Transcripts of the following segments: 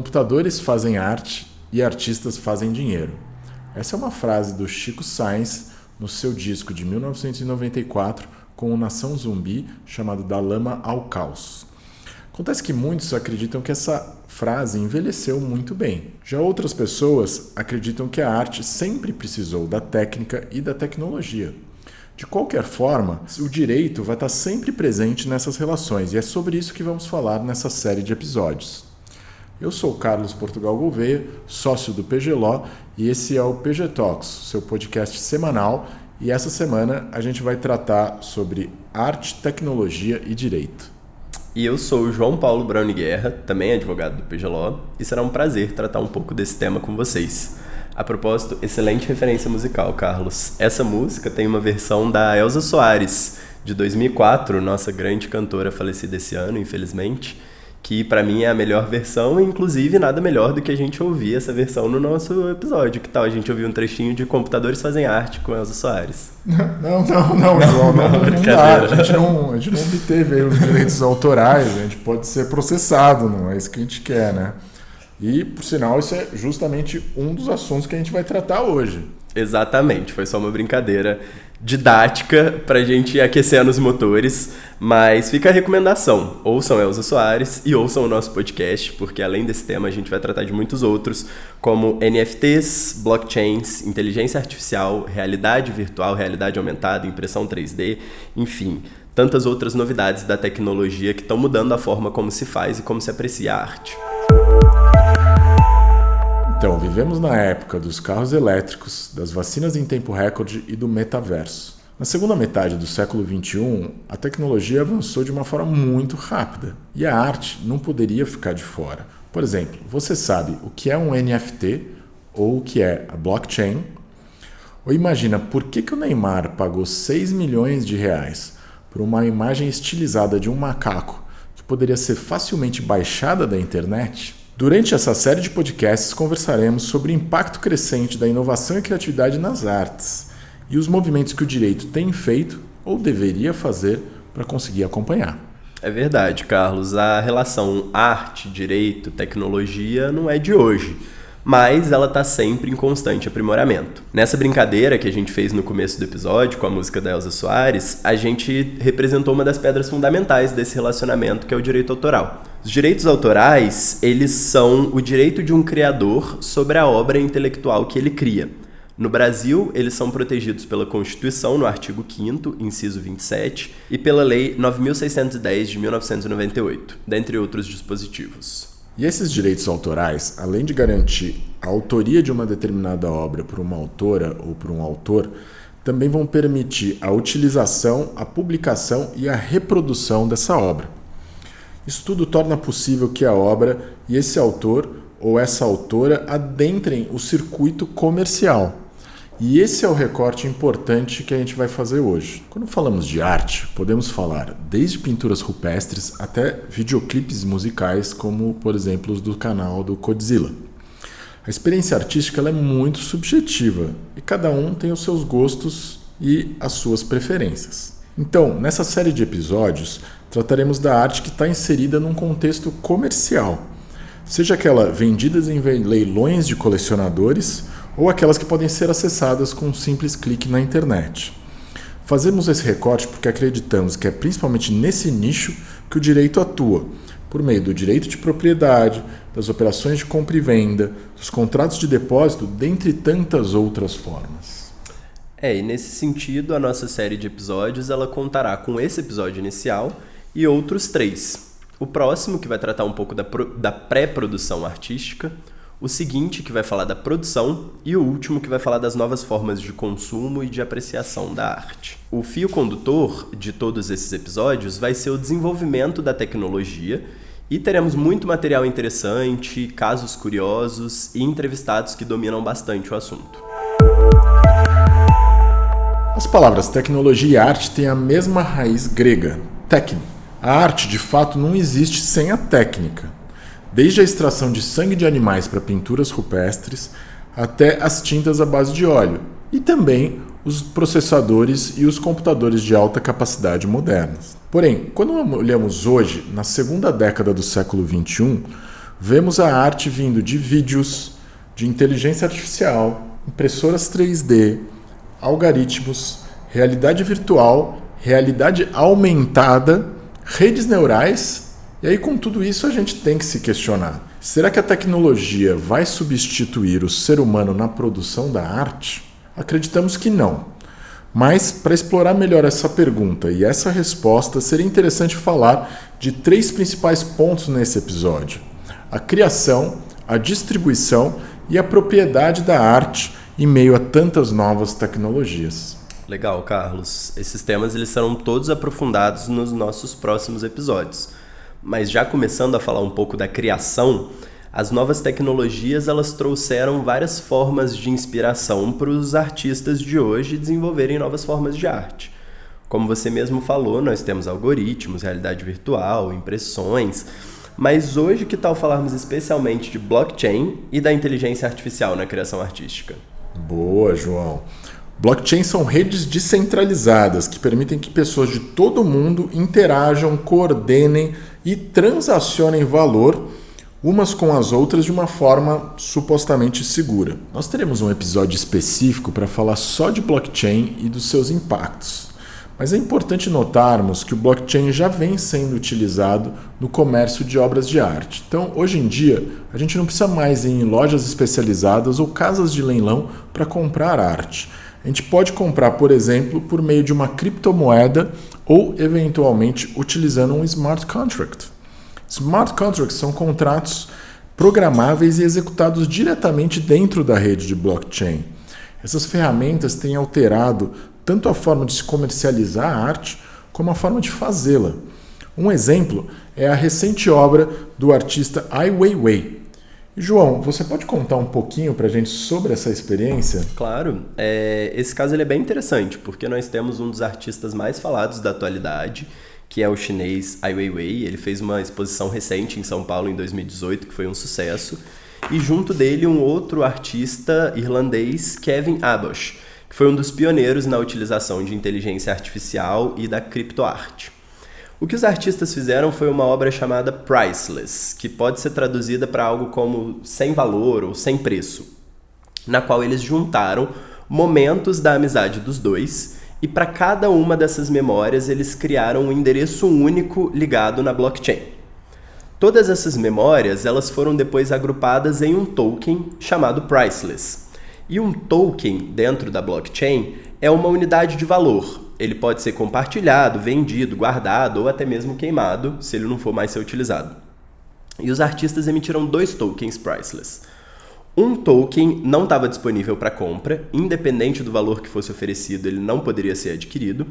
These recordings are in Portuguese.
Computadores fazem arte e artistas fazem dinheiro. Essa é uma frase do Chico Science no seu disco de 1994 com o Nação Zumbi chamado Da Lama ao Caos. Acontece que muitos acreditam que essa frase envelheceu muito bem. Já outras pessoas acreditam que a arte sempre precisou da técnica e da tecnologia. De qualquer forma, o direito vai estar sempre presente nessas relações e é sobre isso que vamos falar nessa série de episódios. Eu sou Carlos Portugal Gouveia, sócio do PG Law, e esse é o PG Talks, seu podcast semanal, e essa semana a gente vai tratar sobre arte, tecnologia e direito. E eu sou o João Paulo Brauni Guerra, também advogado do PG Law, e será um prazer tratar um pouco desse tema com vocês. A propósito, excelente referência musical, Carlos. Essa música tem uma versão da Elza Soares, de 2004, nossa grande cantora falecida esse ano, infelizmente, que pra mim é a melhor versão, e inclusive nada melhor do que a gente ouvir essa versão no nosso episódio. Que tal a gente ouvir um trechinho de Computadores Fazem Arte com Elza Soares? Não, João, não dá. A gente não obteve aí os direitos autorais, a gente pode ser processado, não é isso que a gente quer, né? E, por sinal, isso é justamente um dos assuntos que a gente vai tratar hoje. Exatamente, foi só uma brincadeira didática pra gente ir aquecendo os motores, mas fica a recomendação, ouçam Elza Soares e ouçam o nosso podcast, porque além desse tema a gente vai tratar de muitos outros, como NFTs, blockchains, inteligência artificial, realidade virtual, realidade aumentada, impressão 3D, enfim, tantas outras novidades da tecnologia que estão mudando a forma como se faz e como se aprecia a arte. Então, vivemos na época dos carros elétricos, das vacinas em tempo recorde e do metaverso. Na segunda metade do século XXI, a tecnologia avançou de uma forma muito rápida e a arte não poderia ficar de fora. Por exemplo, você sabe o que é um NFT ou o que é a blockchain? Ou imagina por que o Neymar pagou 6 milhões de reais por uma imagem estilizada de um macaco que poderia ser facilmente baixada da internet? Durante essa série de podcasts, conversaremos sobre o impacto crescente da inovação e criatividade nas artes e os movimentos que o direito tem feito ou deveria fazer para conseguir acompanhar. É verdade, Carlos. A relação arte, direito, tecnologia não é de hoje, mas ela está sempre em constante aprimoramento. Nessa brincadeira que a gente fez no começo do episódio com a música da Elza Soares, a gente representou uma das pedras fundamentais desse relacionamento, que é o direito autoral. Os direitos autorais, eles são o direito de um criador sobre a obra intelectual que ele cria. No Brasil, eles são protegidos pela Constituição, no artigo 5º, inciso 27, e pela Lei 9.610 de 1998, dentre outros dispositivos. E esses direitos autorais, além de garantir a autoria de uma determinada obra por uma autora ou por um autor, também vão permitir a utilização, a publicação e a reprodução dessa obra. Isso tudo torna possível que a obra e esse autor ou essa autora adentrem o circuito comercial. E esse é o recorte importante que a gente vai fazer hoje. Quando falamos de arte, podemos falar desde pinturas rupestres até videoclipes musicais, como, por exemplo, os do canal do Codzilla. A experiência artística ela é muito subjetiva e cada um tem os seus gostos e as suas preferências. Então, nessa série de episódios, trataremos da arte que está inserida num contexto comercial, seja aquela vendida em leilões de colecionadores ou aquelas que podem ser acessadas com um simples clique na internet. Fazemos esse recorte porque acreditamos que é principalmente nesse nicho que o direito atua, por meio do direito de propriedade, das operações de compra e venda, dos contratos de depósito, dentre tantas outras formas. E nesse sentido, a nossa série de episódios ela contará com esse episódio inicial e outros 3. O próximo, que vai tratar um pouco da pré-produção artística, o seguinte, que vai falar da produção, e o último, que vai falar das novas formas de consumo e de apreciação da arte. O fio condutor de todos esses episódios vai ser o desenvolvimento da tecnologia e teremos muito material interessante, casos curiosos e entrevistados que dominam bastante o assunto. As palavras tecnologia e arte têm a mesma raiz grega, técnico. A arte, de fato, não existe sem a técnica. Desde a extração de sangue de animais para pinturas rupestres, até as tintas à base de óleo, e também os processadores e os computadores de alta capacidade modernos. Porém, quando olhamos hoje, na segunda década do século XXI, Vemos a arte vindo de vídeos, de inteligência artificial, impressoras 3D, algoritmos, realidade virtual, realidade aumentada, redes neurais. E aí, com tudo isso, a gente tem que se questionar. Será que a tecnologia vai substituir o ser humano na produção da arte? Acreditamos que não. Mas, para explorar melhor essa pergunta e essa resposta, seria interessante falar de 3 principais pontos nesse episódio: a criação, a distribuição e a propriedade da arte em meio a tantas novas tecnologias. Legal, Carlos. Esses temas eles serão todos aprofundados nos nossos próximos episódios. Mas já começando a falar um pouco da criação, as novas tecnologias elas trouxeram várias formas de inspiração para os artistas de hoje desenvolverem novas formas de arte. Como você mesmo falou, nós temos algoritmos, realidade virtual, impressões, mas hoje que tal falarmos especialmente de blockchain e da inteligência artificial na criação artística? Boa, João! Blockchain são redes descentralizadas que permitem que pessoas de todo o mundo interajam, coordenem e transacionem valor umas com as outras de uma forma supostamente segura. Nós teremos um episódio específico para falar só de blockchain e dos seus impactos. Mas é importante notarmos que o blockchain já vem sendo utilizado no comércio de obras de arte. Então, hoje em dia, a gente não precisa mais ir em lojas especializadas ou casas de leilão para comprar arte. A gente pode comprar, por exemplo, por meio de uma criptomoeda ou, eventualmente, utilizando um smart contract. Smart contracts são contratos programáveis e executados diretamente dentro da rede de blockchain. Essas ferramentas têm alterado tanto a forma de se comercializar a arte como a forma de fazê-la. Um exemplo é a recente obra do artista Ai Weiwei. João, você pode contar um pouquinho para a gente sobre essa experiência? Claro, esse caso ele é bem interessante, porque nós temos um dos artistas mais falados da atualidade, que é o chinês Ai Weiwei. Ele fez uma exposição recente em São Paulo em 2018, que foi um sucesso, e junto dele um outro artista irlandês, Kevin Abosch, que foi um dos pioneiros na utilização de inteligência artificial e da criptoarte. O que os artistas fizeram foi uma obra chamada Priceless, que pode ser traduzida para algo como sem valor ou sem preço, na qual eles juntaram momentos da amizade dos dois e para cada uma dessas memórias eles criaram um endereço único ligado na blockchain. Todas essas memórias elas foram depois agrupadas em um token chamado Priceless. E um token dentro da blockchain é uma unidade de valor. Ele pode ser compartilhado, vendido, guardado ou até mesmo queimado, se ele não for mais ser utilizado. E os artistas emitiram 2 tokens Priceless. Um token não estava disponível para compra, independente do valor que fosse oferecido, ele não poderia ser adquirido,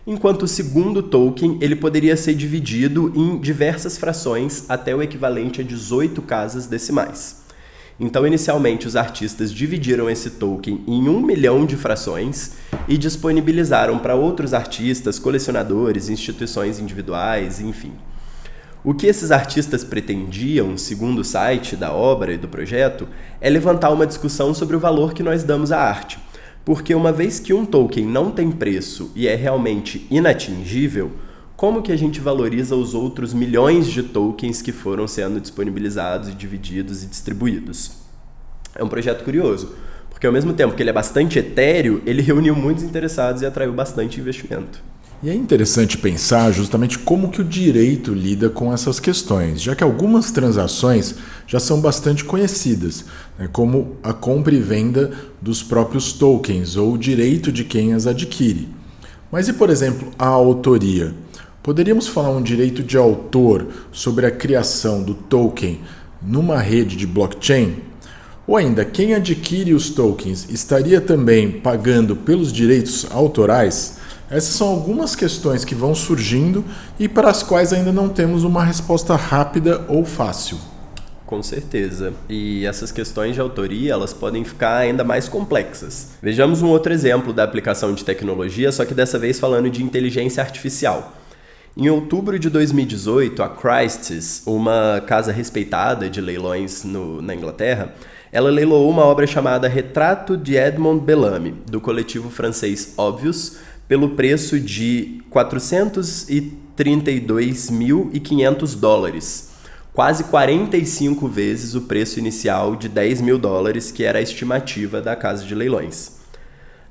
enquanto o segundo token ele poderia ser dividido em diversas frações até o equivalente a 18 casas decimais. Então, inicialmente, os artistas dividiram esse token em 1 milhão de frações e disponibilizaram para outros artistas, colecionadores, instituições individuais, enfim. O que esses artistas pretendiam, segundo o site da obra e do projeto, é levantar uma discussão sobre o valor que nós damos à arte. Porque uma vez que um token não tem preço e é realmente inatingível, como que a gente valoriza os outros milhões de tokens que foram sendo disponibilizados e divididos e distribuídos? É um projeto curioso, porque ao mesmo tempo que ele é bastante etéreo, ele reuniu muitos interessados e atraiu bastante investimento. E é interessante pensar justamente como que o direito lida com essas questões, já que algumas transações já são bastante conhecidas, como a compra e venda dos próprios tokens ou o direito de quem as adquire. Mas e, por exemplo, a autoria? Poderíamos falar um direito de autor sobre a criação do token numa rede de blockchain? Ou ainda, quem adquire os tokens estaria também pagando pelos direitos autorais? Essas são algumas questões que vão surgindo e para as quais ainda não temos uma resposta rápida ou fácil. Com certeza. E essas questões de autoria, elas podem ficar ainda mais complexas. Vejamos um outro exemplo da aplicação de tecnologia, só que dessa vez falando de inteligência artificial. Em outubro de 2018, a Christie's, uma casa respeitada de leilões na Inglaterra, ela leiloou uma obra chamada Retrato de Edmond Bellamy, do coletivo francês Obvious, pelo preço de $432.500, quase 45 vezes o preço inicial de $10 mil, que era a estimativa da casa de leilões.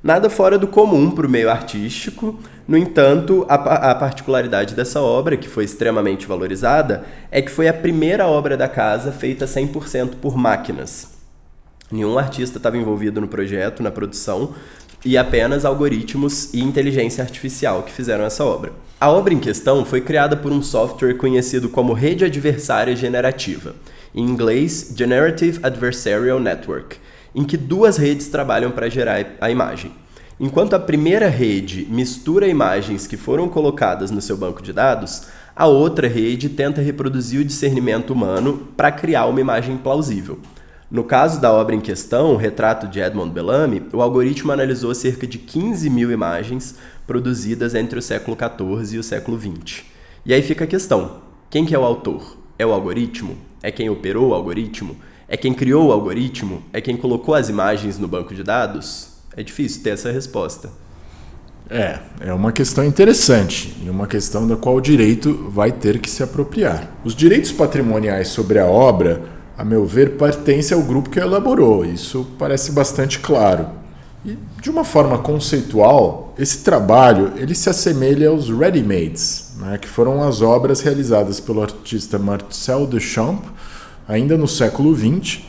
Nada fora do comum para o meio artístico, no entanto, a particularidade dessa obra, que foi extremamente valorizada, é que foi a primeira obra da casa feita 100% por máquinas. Nenhum artista estava envolvido no projeto, na produção, e apenas algoritmos e inteligência artificial que fizeram essa obra. A obra em questão foi criada por um software conhecido como Rede Adversária Generativa, em inglês Generative Adversarial Network, em que duas redes trabalham para gerar a imagem. Enquanto a primeira rede mistura imagens que foram colocadas no seu banco de dados, a outra rede tenta reproduzir o discernimento humano para criar uma imagem plausível. No caso da obra em questão, o Retrato de Edmond Bellamy, o algoritmo analisou cerca de 15 mil imagens produzidas entre o século XIV e o século XX. E aí fica a questão, quem que é o autor? É o algoritmo? É quem operou o algoritmo? É quem criou o algoritmo? É quem colocou as imagens no banco de dados? É difícil ter essa resposta. É uma questão interessante e uma questão da qual o direito vai ter que se apropriar. Os direitos patrimoniais sobre a obra, a meu ver, pertencem ao grupo que a elaborou. Isso parece bastante claro. E, de uma forma conceitual, esse trabalho ele se assemelha aos ready-mades, né, que foram as obras realizadas pelo artista Marcel Duchamp, ainda no século XX,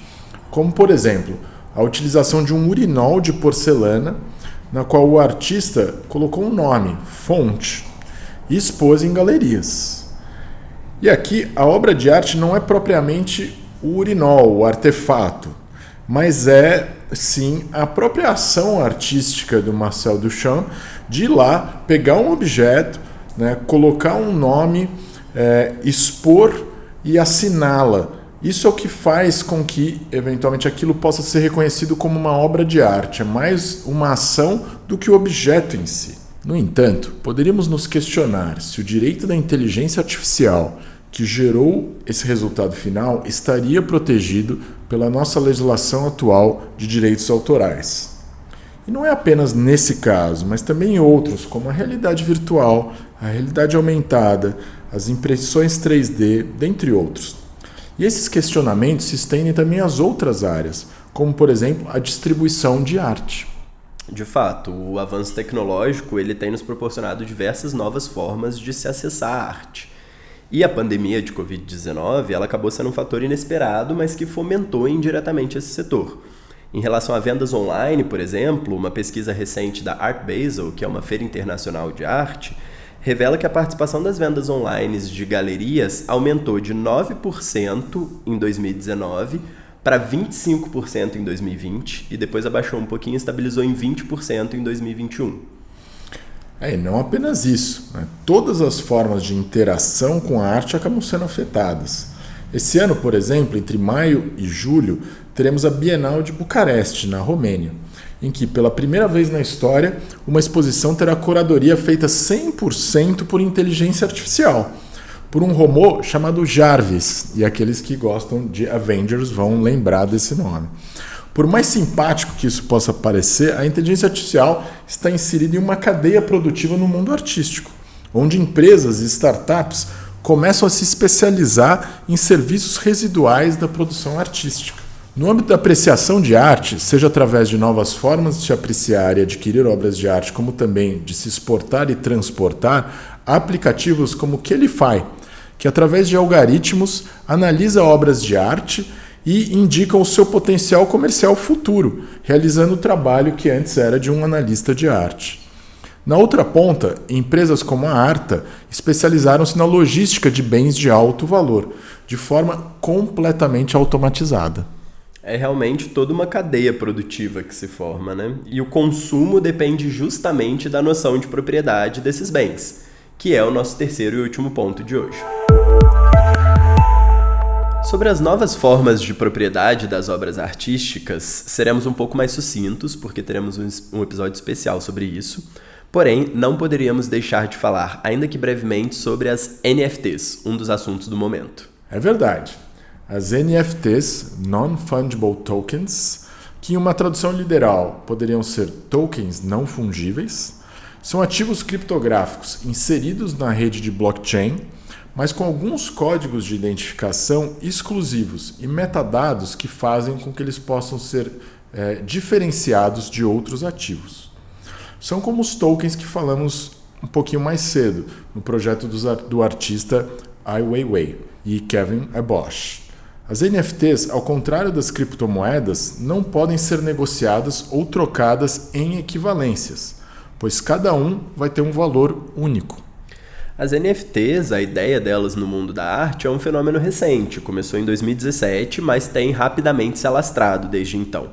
como, por exemplo, a utilização de um urinol de porcelana, na qual o artista colocou um nome, fonte, e expôs em galerias. E aqui a obra de arte não é propriamente o urinol, o artefato, mas é, sim, a própria ação artística do Marcel Duchamp de ir lá, pegar um objeto, né, colocar um nome, expor e assiná-la. Isso é o que faz com que, eventualmente, aquilo possa ser reconhecido como uma obra de arte. É mais uma ação do que o objeto em si. No entanto, poderíamos nos questionar se o direito da inteligência artificial que gerou esse resultado final estaria protegido pela nossa legislação atual de direitos autorais. E não é apenas nesse caso, mas também em outros, como a realidade virtual, a realidade aumentada, as impressões 3D, dentre outros. E esses questionamentos se estendem também às outras áreas, como, por exemplo, a distribuição de arte. De fato, o avanço tecnológico ele tem nos proporcionado diversas novas formas de se acessar a arte. E a pandemia de Covid-19 ela acabou sendo um fator inesperado, mas que fomentou indiretamente esse setor. Em relação a vendas online, por exemplo, uma pesquisa recente da Art Basel, que é uma feira internacional de arte, revela que a participação das vendas online de galerias aumentou de 9% em 2019 para 25% em 2020 e depois abaixou um pouquinho e estabilizou em 20% em 2021. E não apenas isso, né? Todas as formas de interação com a arte acabam sendo afetadas. Esse ano, por exemplo, entre maio e julho, teremos a Bienal de Bucareste, na Romênia, em que, pela primeira vez na história, uma exposição terá curadoria feita 100% por inteligência artificial, por um robô chamado Jarvis, e aqueles que gostam de Avengers vão lembrar desse nome. Por mais simpático que isso possa parecer, a inteligência artificial está inserida em uma cadeia produtiva no mundo artístico, onde empresas e startups começam a se especializar em serviços residuais da produção artística. No âmbito da apreciação de arte, seja através de novas formas de se apreciar e adquirir obras de arte, como também de se exportar e transportar, há aplicativos como o Quelify, que através de algoritmos analisa obras de arte e indica o seu potencial comercial futuro, realizando o trabalho que antes era de um analista de arte. Na outra ponta, empresas como a Arta especializaram-se na logística de bens de alto valor, de forma completamente automatizada. É realmente toda uma cadeia produtiva que se forma, né? E o consumo depende justamente da noção de propriedade desses bens, que é o nosso terceiro e último ponto de hoje. Sobre as novas formas de propriedade das obras artísticas, seremos um pouco mais sucintos, porque teremos um episódio especial sobre isso. Porém, não poderíamos deixar de falar, ainda que brevemente, sobre as NFTs, um dos assuntos do momento. É verdade. As NFTs, Non-Fungible Tokens, que em uma tradução literal poderiam ser tokens não fungíveis, são ativos criptográficos inseridos na rede de blockchain mas com alguns códigos de identificação exclusivos e metadados que fazem com que eles possam ser diferenciados de outros ativos. São como os tokens que falamos um pouquinho mais cedo, no projeto do artista Ai Weiwei e Kevin Ebosch. As NFTs, ao contrário das criptomoedas, não podem ser negociadas ou trocadas em equivalências, pois cada um vai ter um valor único. As NFTs, a ideia delas no mundo da arte é um fenômeno recente, começou em 2017, mas tem rapidamente se alastrado desde então.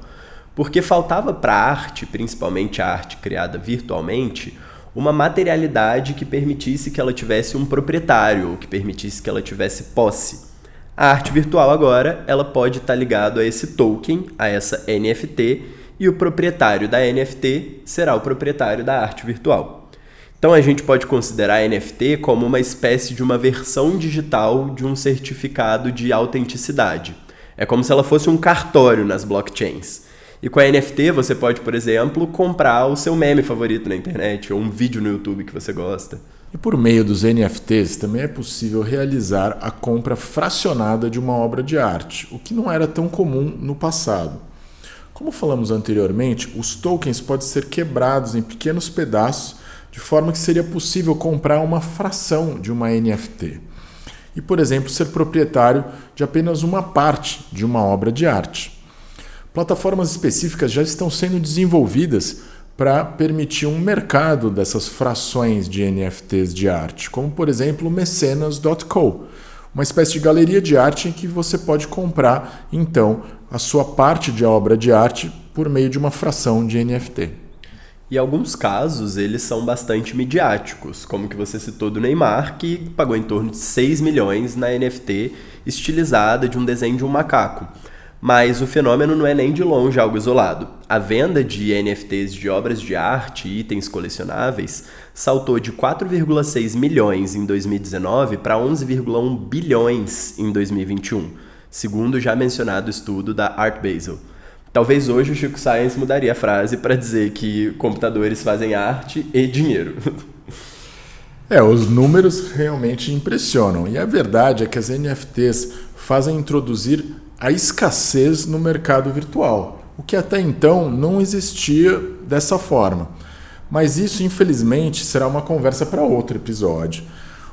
Porque faltava para a arte, principalmente a arte criada virtualmente, uma materialidade que permitisse que ela tivesse um proprietário, ou que permitisse que ela tivesse posse. A arte virtual agora, ela pode estar ligado a esse token, a essa NFT, e o proprietário da NFT será o proprietário da arte virtual. Então a gente pode considerar a NFT como uma espécie de uma versão digital de um certificado de autenticidade. É como se ela fosse um cartório nas blockchains. E com a NFT você pode, por exemplo, comprar o seu meme favorito na internet ou um vídeo no YouTube que você gosta. E por meio dos NFTs também é possível realizar a compra fracionada de uma obra de arte, o que não era tão comum no passado. Como falamos anteriormente, os tokens podem ser quebrados em pequenos pedaços, de forma que seria possível comprar uma fração de uma NFT. E, por exemplo, ser proprietário de apenas uma parte de uma obra de arte. Plataformas específicas já estão sendo desenvolvidas para permitir um mercado dessas frações de NFTs de arte, como por exemplo o Mecenas.co, uma espécie de galeria de arte em que você pode comprar então a sua parte de obra de arte por meio de uma fração de NFT. E alguns casos eles são bastante midiáticos, como que você citou do Neymar, que pagou em torno de 6 milhões na NFT estilizada de um desenho de um macaco. Mas o fenômeno não é nem de longe algo isolado. A venda de NFTs de obras de arte e itens colecionáveis saltou de 4,6 milhões em 2019 para 11,1 bilhões em 2021, segundo o já mencionado estudo da Art Basel. Talvez hoje o Chico Science mudaria a frase para dizer que computadores fazem arte e dinheiro. Os números realmente impressionam. E a verdade é que as NFTs fazem introduzir a escassez no mercado virtual, o que até então não existia dessa forma. Mas isso, infelizmente, será uma conversa para outro episódio.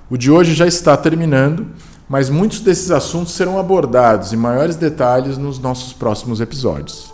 O de hoje já está terminando, mas muitos desses assuntos serão abordados em maiores detalhes nos nossos próximos episódios.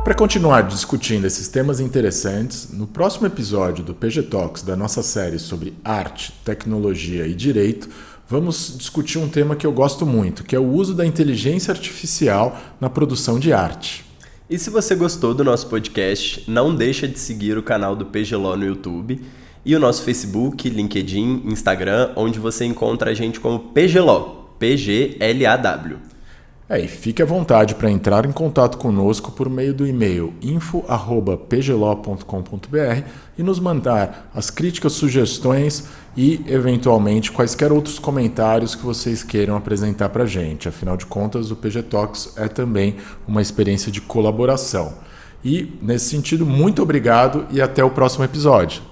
Para continuar discutindo esses temas interessantes, no próximo episódio do PG Talks da nossa série sobre arte, tecnologia e direito, vamos discutir um tema que eu gosto muito, que é o uso da inteligência artificial na produção de arte. E se você gostou do nosso podcast, não deixa de seguir o canal do PGLaw no YouTube e o nosso Facebook, LinkedIn, Instagram, onde você encontra a gente como PGLaw, PGLAW. E fique à vontade para entrar em contato conosco por meio do e-mail info@pglaw.com.br e nos mandar as críticas, sugestões e, eventualmente, quaisquer outros comentários que vocês queiram apresentar para a gente. Afinal de contas, o PG Talks é também uma experiência de colaboração. E, nesse sentido, muito obrigado e até o próximo episódio.